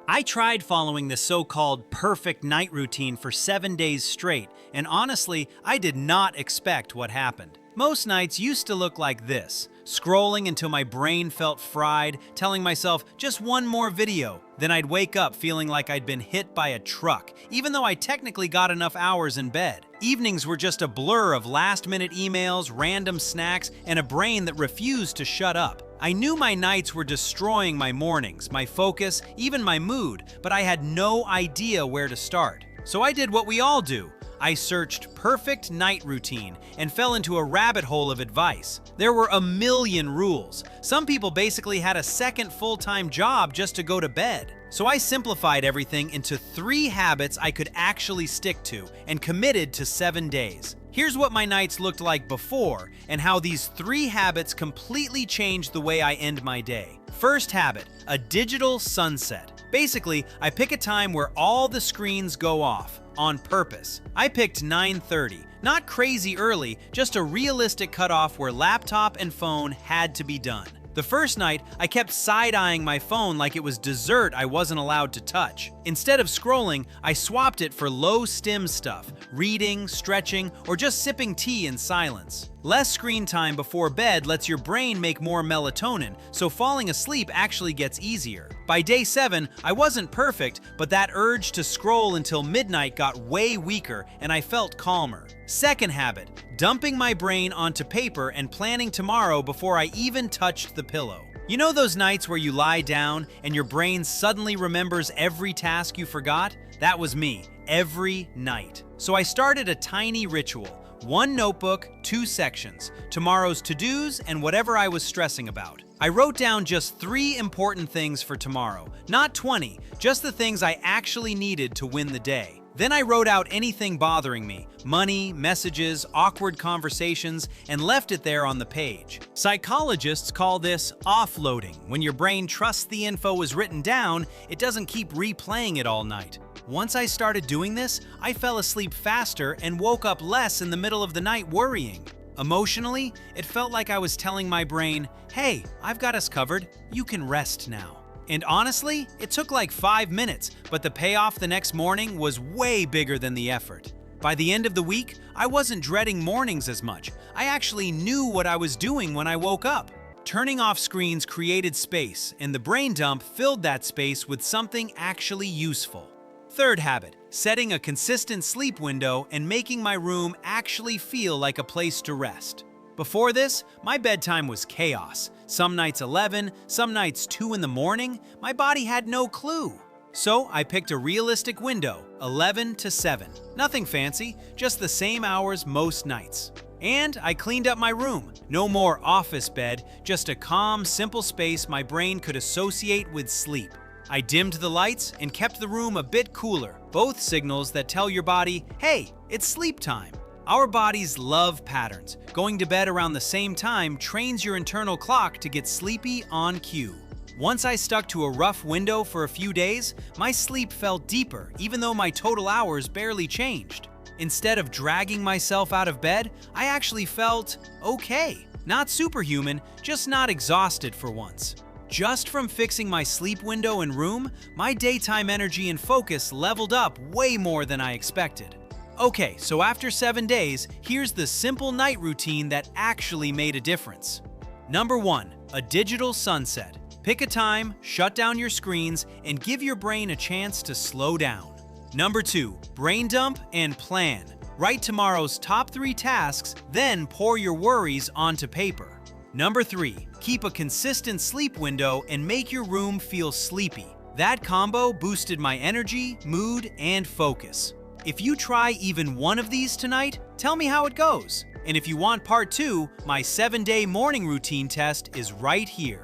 I tried following the so-called perfect night routine for 7 days straight, and honestly, I did not expect what happened. Most nights used to look like this, scrolling until my brain felt fried, telling myself just one more video. Then I'd wake up feeling like I'd been hit by a truck, even though I technically got enough hours in bed. Evenings were just a blur of last-minute emails, random snacks, and a brain that refused to shut up. I knew my nights were destroying my mornings, my focus, even my mood, but I had no idea where to start. So I did what we all do. I searched perfect night routine and fell into a rabbit hole of advice. There were a million rules. Some people basically had a second full-time job just to go to bed. So I simplified everything into 3 habits I could actually stick to and committed to 7 days. Here's what my nights looked like before and how these 3 habits completely changed the way I end my day. First habit, a digital sunset. Basically, I pick a time where all the screens go off. On purpose. I picked 9:30, not crazy early, just a realistic cutoff where laptop and phone had to be done. The first night, I kept side-eyeing my phone like it was dessert I wasn't allowed to touch. Instead of scrolling, I swapped it for low-stim stuff, reading, stretching, or just sipping tea in silence. Less screen time before bed lets your brain make more melatonin, so falling asleep actually gets easier. By day 7, I wasn't perfect, but that urge to scroll until midnight got way weaker and I felt calmer. Second habit, dumping my brain onto paper and planning tomorrow before I even touched the pillow. You know those nights where you lie down and your brain suddenly remembers every task you forgot? That was me, every night. So I started a tiny ritual. 1 notebook, 2 sections, tomorrow's to-dos and whatever I was stressing about. I wrote down just 3 important things for tomorrow, not 20, just the things I actually needed to win the day. Then I wrote out anything bothering me, money, messages, awkward conversations, and left it there on the page. Psychologists call this offloading. When your brain trusts the info is written down, it doesn't keep replaying it all night. Once I started doing this, I fell asleep faster and woke up less in the middle of the night worrying. Emotionally, it felt like I was telling my brain, hey, I've got us covered, you can rest now. And honestly, it took like 5 minutes, but the payoff the next morning was way bigger than the effort. By the end of the week, I wasn't dreading mornings as much. I actually knew what I was doing when I woke up. Turning off screens created space, and the brain dump filled that space with something actually useful. Third habit, setting a consistent sleep window and making my room actually feel like a place to rest. Before this, my bedtime was chaos. Some nights 11, some nights 2 in the morning. My body had no clue. So I picked a realistic window, 11 to 7. Nothing fancy, just the same hours most nights. And I cleaned up my room. No more office bed, just a calm, simple space my brain could associate with sleep. I dimmed the lights and kept the room a bit cooler, both signals that tell your body, hey, it's sleep time. Our bodies love patterns. Going to bed around the same time trains your internal clock to get sleepy on cue. Once I stuck to a rough window for a few days, my sleep felt deeper, even though my total hours barely changed. Instead of dragging myself out of bed, I actually felt okay. Not superhuman, just not exhausted for once. Just from fixing my sleep window and room, my daytime energy and focus leveled up way more than I expected. Okay, so after 7 days, here's the simple night routine that actually made a difference. Number 1, a digital sunset. Pick a time, shut down your screens, and give your brain a chance to slow down. Number 2, brain dump and plan. Write tomorrow's top 3 tasks, then pour your worries onto paper. Number 3, keep a consistent sleep window and make your room feel sleepy. That combo boosted my energy, mood, and focus. If you try even one of these tonight, tell me how it goes. And if you want part 2, my 7-day morning routine test is right here.